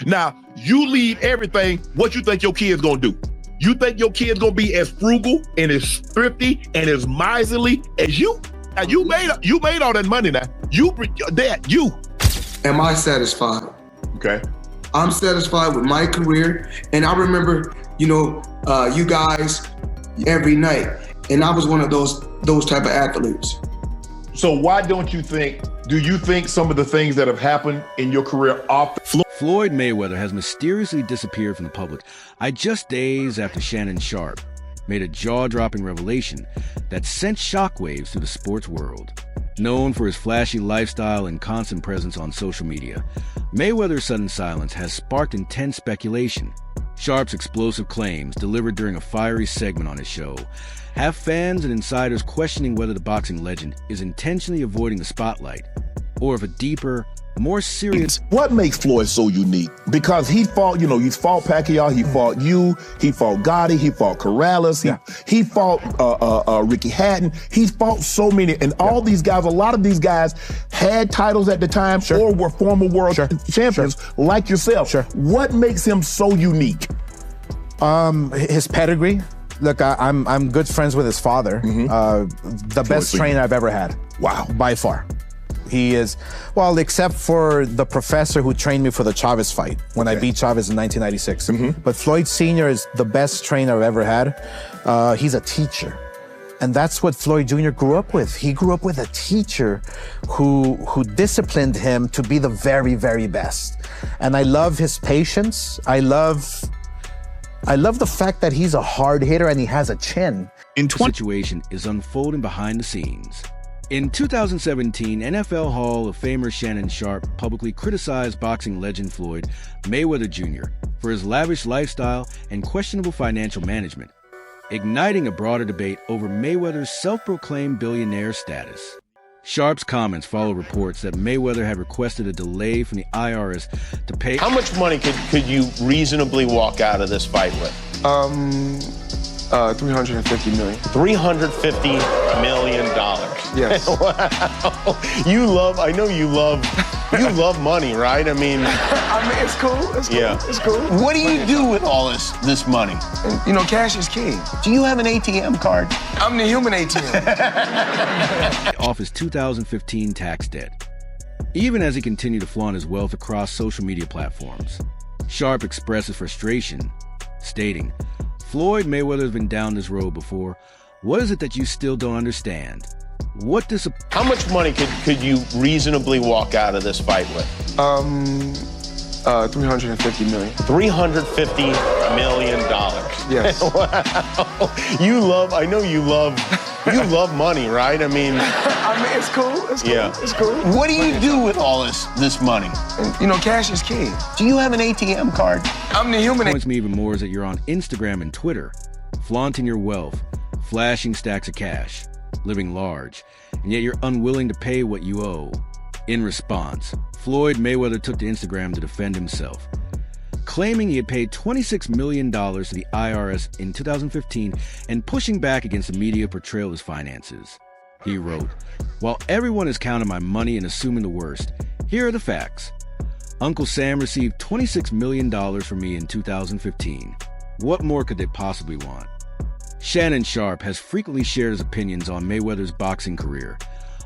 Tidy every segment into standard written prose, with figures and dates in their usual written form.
Now, you leave everything, what you think your kid's gonna do? You think your kid's gonna be as frugal and as thrifty and as miserly as you? Now, you made all that money now. You. Am I satisfied? Okay. I'm satisfied with my career. And I remember, you guys every night. And I was one of those type of athletes. So why do you think some of the things that have happened in your career off the Floyd Mayweather has mysteriously disappeared from the public just days after Shannon Sharpe made a jaw-dropping revelation that sent shockwaves through the sports world. Known for his flashy lifestyle and constant presence on social media, Mayweather's sudden silence has sparked intense speculation. Sharpe's explosive claims, delivered during a fiery segment on his show, have fans and insiders questioning whether the boxing legend is intentionally avoiding the spotlight, or if a deeper, more serious... What makes Floyd so unique? Because he fought, he's fought Pacquiao, he fought you, he fought Gotti, he fought Corrales, he fought Ricky Hatton, he's fought so many, and all these guys, a lot of these guys had titles at the time or were former world champions like yourself. What makes him so unique? His pedigree. Look, I'm good friends with his father, the best trainer I've ever had. Wow. By far. He is, well, except for the professor who trained me for the Chavez fight when I beat Chavez in 1996. But Floyd Sr. is the best trainer I've ever had. He's a teacher. And that's what Floyd Jr. grew up with. He grew up with a teacher who disciplined him to be the very, very best. And I love his patience. I love the fact that he's a hard hitter and he has a chin. The situation is unfolding behind the scenes. In 2017, NFL Hall of Famer Shannon Sharpe publicly criticized boxing legend Floyd Mayweather Jr. for his lavish lifestyle and questionable financial management, igniting a broader debate over Mayweather's self-proclaimed billionaire status. Sharpe's comments follow reports that Mayweather had requested a delay from the IRS to pay... How much money could you reasonably walk out of this fight with? 350 million. $350 million. Yes. Wow. I know you love money, right? I mean, it's cool. It's cool. Yeah. It's cool. What do you do with all this money? And, cash is king. Do you have an ATM card? I'm the human ATM. Off his 2015 tax debt. Even as he continued to flaunt his wealth across social media platforms, Sharpe expresses frustration, stating, Floyd Mayweather's been down this road before. What is it that you still don't understand? How much money could you reasonably walk out of this fight with? 350 million. $350 million. Yes. Wow. I know you love money, right? I mean, it's cool. It's cool. Yeah. It's cool. What do you do with all this money? And, cash is king. Do you have an ATM card? I'm the human. What points me even more is that you're on Instagram and Twitter, flaunting your wealth, flashing stacks of cash, living large, and yet you're unwilling to pay what you owe. In response, Floyd Mayweather took to Instagram to defend himself, claiming he had paid $26 million to the IRS in 2015 and pushing back against the media portrayal of his finances. He wrote, "While everyone is counting my money and assuming the worst, here are the facts. Uncle Sam received $26 million from me in 2015. What more could they possibly want?" Shannon Sharpe has frequently shared his opinions on Mayweather's boxing career,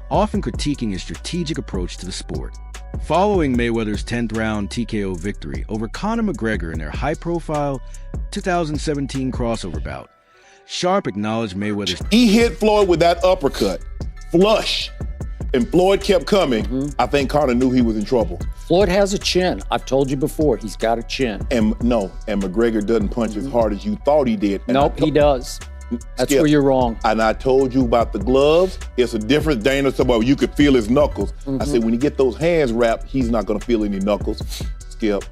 often critiquing his strategic approach to the sport. Following Mayweather's 10th round TKO victory over Conor McGregor in their high-profile 2017 crossover bout, Sharpe acknowledged Mayweather's... He hit Floyd with that uppercut, flush, and Floyd kept coming. I think Conor knew he was in trouble. Floyd has a chin. I've told you before, he's got a chin. And McGregor doesn't punch as hard as you thought he did. And nope, he does. That's Skip, where you're wrong. And I told you about the gloves. It's a difference. Dana said, well, you could feel his knuckles. I said, when you get those hands wrapped, he's not going to feel any knuckles. Skip,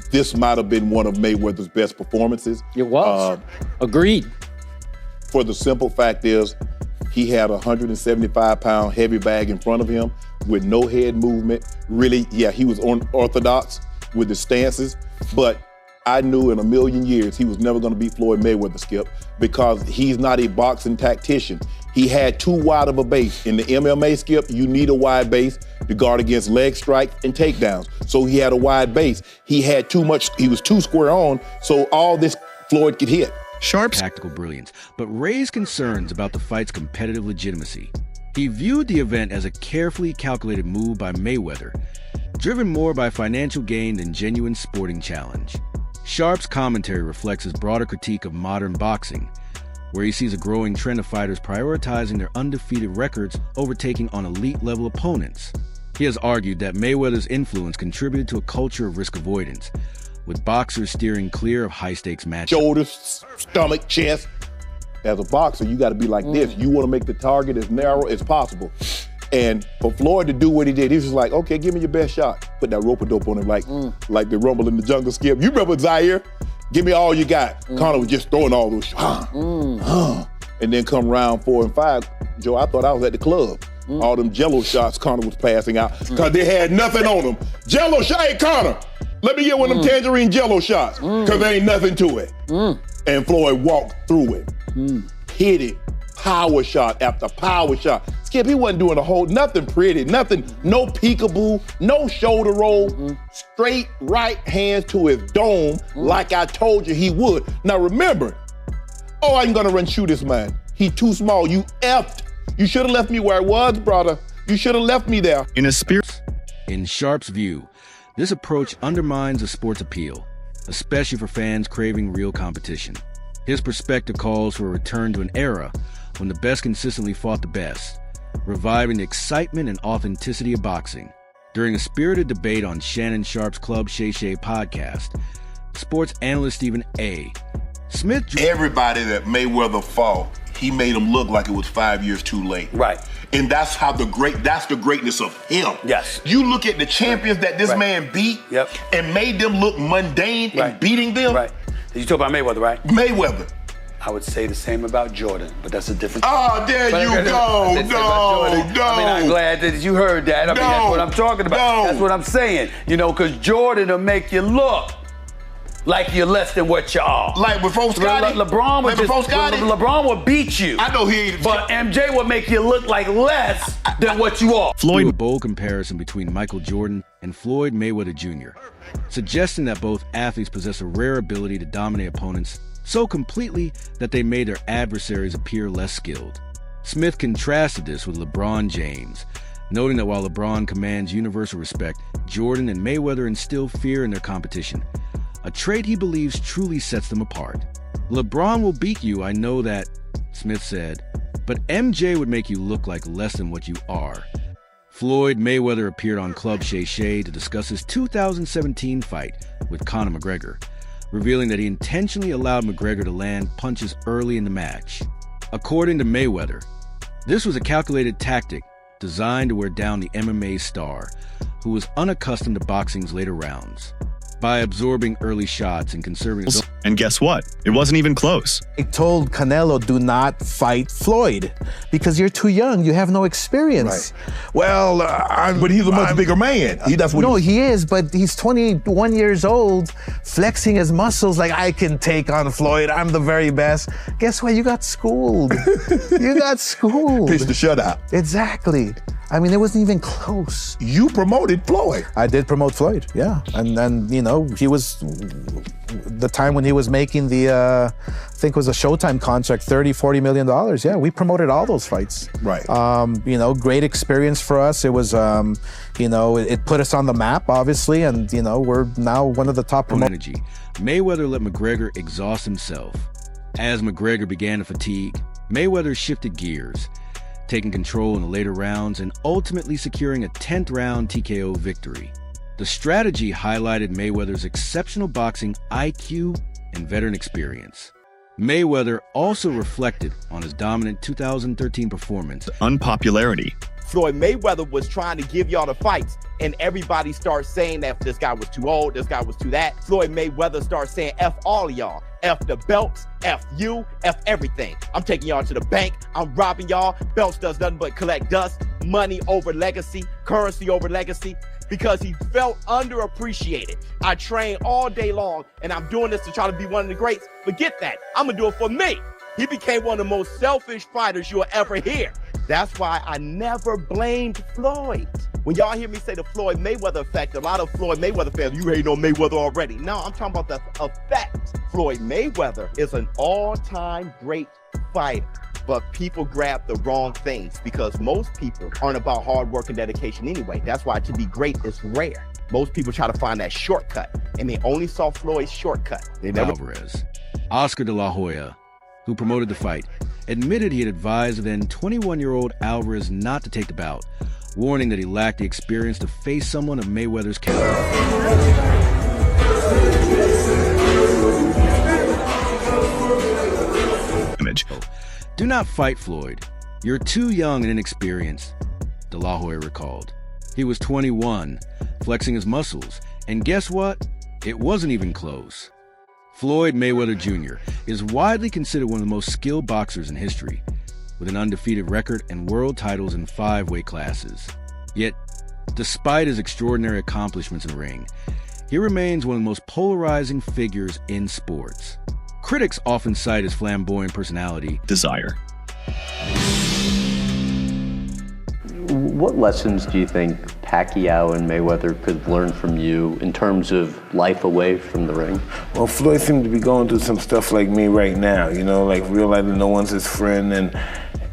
this might have been one of Mayweather's best performances. It was. Agreed. For the simple fact is, he had a 175-pound heavy bag in front of him with no head movement. Really, yeah, he was unorthodox with his stances, but I knew in a million years he was never going to beat Floyd Mayweather, Skip, because he's not a boxing tactician. He had too wide of a base. In the MMA, Skip, you need a wide base to guard against leg strikes and takedowns. So he had a wide base. He had too much, he was too square on, so all this Floyd could hit. Sharpe's tactical brilliance, but raised concerns about the fight's competitive legitimacy. He viewed the event as a carefully calculated move by Mayweather, driven more by financial gain than genuine sporting challenge. Sharpe's commentary reflects his broader critique of modern boxing, where he sees a growing trend of fighters prioritizing their undefeated records over taking on elite-level opponents. He has argued that Mayweather's influence contributed to a culture of risk avoidance, with boxers steering clear of high-stakes matches. Shoulders, stomach, chest. As a boxer, you got to be like this. You want to make the target as narrow as possible. And for Floyd to do what he did, he was just like, okay, give me your best shot. Put that rope-a-dope on him like the Rumble in the Jungle, Skip. You remember Zaire? Give me all you got. Conor was just throwing all those shots. And then come round 4 and 5, Joe, I thought I was at the club. All them Jello shots Conor was passing out because they had nothing on them. Jello shot, hey Conor, let me get one of them tangerine Jello shots because there ain't nothing to it. And Floyd walked through it, hit it, power shot after power shot. Skip, he wasn't doing a whole, nothing pretty, nothing, no peekaboo, no shoulder roll, straight right hands to his dome like I told you he would. Now remember, oh, I'm gonna run shoot this man. He too small, you effed. You should have left me where I was, brother. You should have left me there. In Sharpe's view, this approach undermines the sport's appeal, especially for fans craving real competition. His perspective calls for a return to an era when the best consistently fought the best, reviving the excitement and authenticity of boxing. During a spirited debate on Shannon Sharpe's Club Shay podcast, sports analyst Stephen A. Smith... Everybody that Mayweather fought, he made him look like it was 5 years too late. Right. And that's how that's the greatness of him. Yes. You look at the champions that this man beat and made them look mundane in beating them. Right. You talk about Mayweather, right? Mayweather. I would say the same about Jordan, but that's a different... Oh, there you go. No. I mean, I'm glad that you heard that. I mean, that's what I'm talking about. That's what I'm saying. You know, because Jordan will make you look like you're less than what you are. Like before Scotty? LeBron would beat you. I know he... But MJ would make you look like less than what you are. Floyd... A bold comparison between Michael Jordan and Floyd Mayweather Jr., suggesting that both athletes possess a rare ability to dominate opponents so completely that they made their adversaries appear less skilled. Smith contrasted this with LeBron James, noting that while LeBron commands universal respect, Jordan and Mayweather instill fear in their competition, a trait he believes truly sets them apart. LeBron will beat you, I know that, Smith said, but MJ would make you look like less than what you are. Floyd Mayweather appeared on Club Shay to discuss his 2017 fight with Conor McGregor, revealing that he intentionally allowed McGregor to land punches early in the match. According to Mayweather, this was a calculated tactic designed to wear down the MMA star, who was unaccustomed to boxing's later rounds. By absorbing early shots and conserving his... And guess what? It wasn't even close. I told Canelo, do not fight Floyd because you're too young. You have no experience. Right. Well, but he's a much bigger man. He is, but he's 21 years old, flexing his muscles like, I can take on Floyd. I'm the very best. Guess what? You got schooled. You got schooled. Pitched the shutout. Exactly. I mean, it wasn't even close. You promoted Floyd. I did promote Floyd, yeah. And you know, he was, the time when he was making the, I think it was a Showtime contract, $30-40 million. Yeah, we promoted all those fights. Right. You know, great experience for us. It was, you know, it put us on the map, obviously, and, you know, we're now one of the top promoters. Mayweather let McGregor exhaust himself. As McGregor began to fatigue, Mayweather shifted gears, taking control in the later rounds and ultimately securing a 10th round TKO victory. The strategy highlighted Mayweather's exceptional boxing IQ and veteran experience. Mayweather also reflected on his dominant 2013 performance. Unpopularity. Floyd Mayweather was trying to give y'all the fights, and everybody starts saying that this guy was too old, this guy was too that. Floyd Mayweather starts saying F all of y'all. F the belts, F you, F everything. I'm taking y'all to the bank, I'm robbing y'all. Belts does nothing but collect dust, money over legacy, currency over legacy, because he felt underappreciated. I train all day long, and I'm doing this to try to be one of the greats. Forget that, I'm gonna do it for me. He became one of the most selfish fighters you'll ever hear. That's why I never blamed Floyd. When y'all hear me say the Floyd Mayweather effect, a lot of Floyd Mayweather fans, you hate on Mayweather already. No, I'm talking about the effect. Floyd Mayweather is an all-time great fighter, but people grab the wrong things because most people aren't about hard work and dedication anyway. That's why to be great is rare. Most people try to find that shortcut, and they only saw Floyd's shortcut. They never. Alvarez. Oscar de la Hoya, who promoted the fight, admitted he had advised the then 21-year-old Alvarez not to take the bout, warning that he lacked the experience to face someone of Mayweather's caliber. Do not fight Floyd. You're too young and inexperienced, de la Hoya recalled. He was 21, flexing his muscles, and guess what? It wasn't even close. Floyd Mayweather Jr. is widely considered one of the most skilled boxers in history, with an undefeated record and world titles in 5 weight classes. Yet, despite his extraordinary accomplishments in the ring, he remains one of the most polarizing figures in sports. Critics often cite his flamboyant personality. Desire. What lessons do you think Pacquiao and Mayweather could learn from you in terms of life away from the ring? Well, Floyd seemed to be going through some stuff like me right now, you know, like realizing no one's his friend and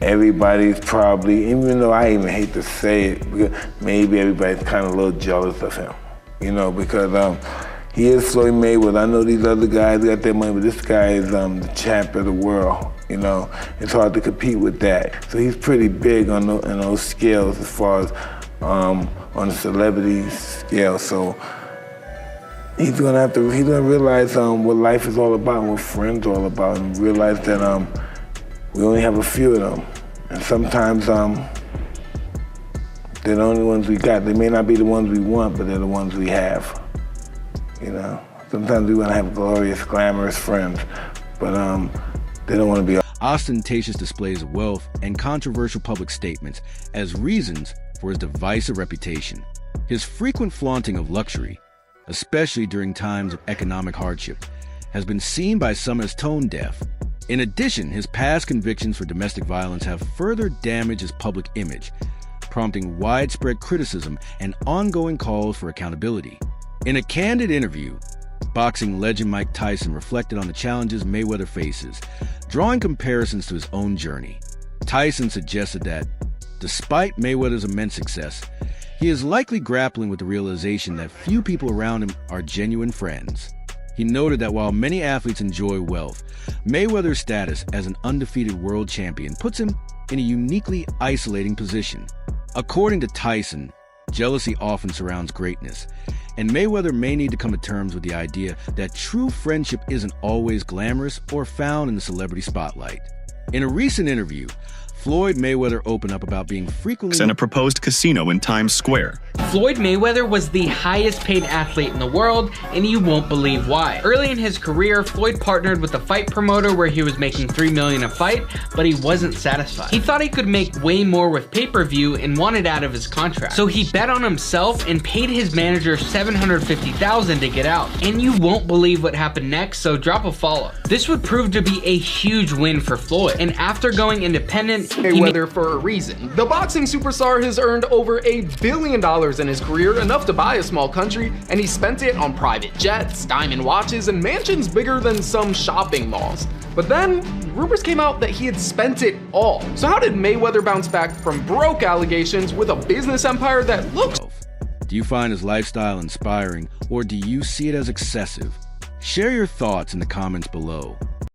everybody's probably, even though I even hate to say it, because maybe everybody's kind of a little jealous of him, you know, because he is Floyd Mayweather. I know these other guys got their money, but this guy is the champ of the world. You know, it's hard to compete with that. So he's pretty big on those scales as far as on the celebrity scale. So he's gonna realize what life is all about and what friends are all about, and realize that we only have a few of them. And sometimes they're the only ones we got. They may not be the ones we want, but they're the ones we have. You know, sometimes we want to have glorious, glamorous friends, but they don't want to be ostentatious displays of wealth and controversial public statements as reasons for his divisive reputation. His frequent flaunting of luxury, especially during times of economic hardship, has been seen by some as tone deaf. In addition, his past convictions for domestic violence have further damaged his public image, prompting widespread criticism and ongoing calls for accountability. In a candid interview, boxing legend Mike Tyson reflected on the challenges Mayweather faces, drawing comparisons to his own journey. Tyson suggested that, despite Mayweather's immense success, he is likely grappling with the realization that few people around him are genuine friends. He noted that while many athletes enjoy wealth, Mayweather's status as an undefeated world champion puts him in a uniquely isolating position. According to Tyson, jealousy often surrounds greatness, and Mayweather may need to come to terms with the idea that true friendship isn't always glamorous or found in the celebrity spotlight. In a recent interview, Floyd Mayweather opened up about being frequently in a proposed casino in Times Square. Floyd Mayweather was the highest paid athlete in the world, and you won't believe why. Early in his career, Floyd partnered with a fight promoter where he was making $3 million a fight, but he wasn't satisfied. He thought he could make way more with pay-per-view and wanted out of his contract. So he bet on himself and paid his manager $750,000 to get out. And you won't believe what happened next, so drop a follow. This would prove to be a huge win for Floyd, and after going independent, Mayweather for a reason. The boxing superstar has earned over $1 billion in his career, enough to buy a small country, and he spent it on private jets, diamond watches, and mansions bigger than some shopping malls. But then, rumors came out that he had spent it all. So how did Mayweather bounce back from broke allegations with a business empire that looks... Do you find his lifestyle inspiring, or do you see it as excessive? Share your thoughts in the comments below.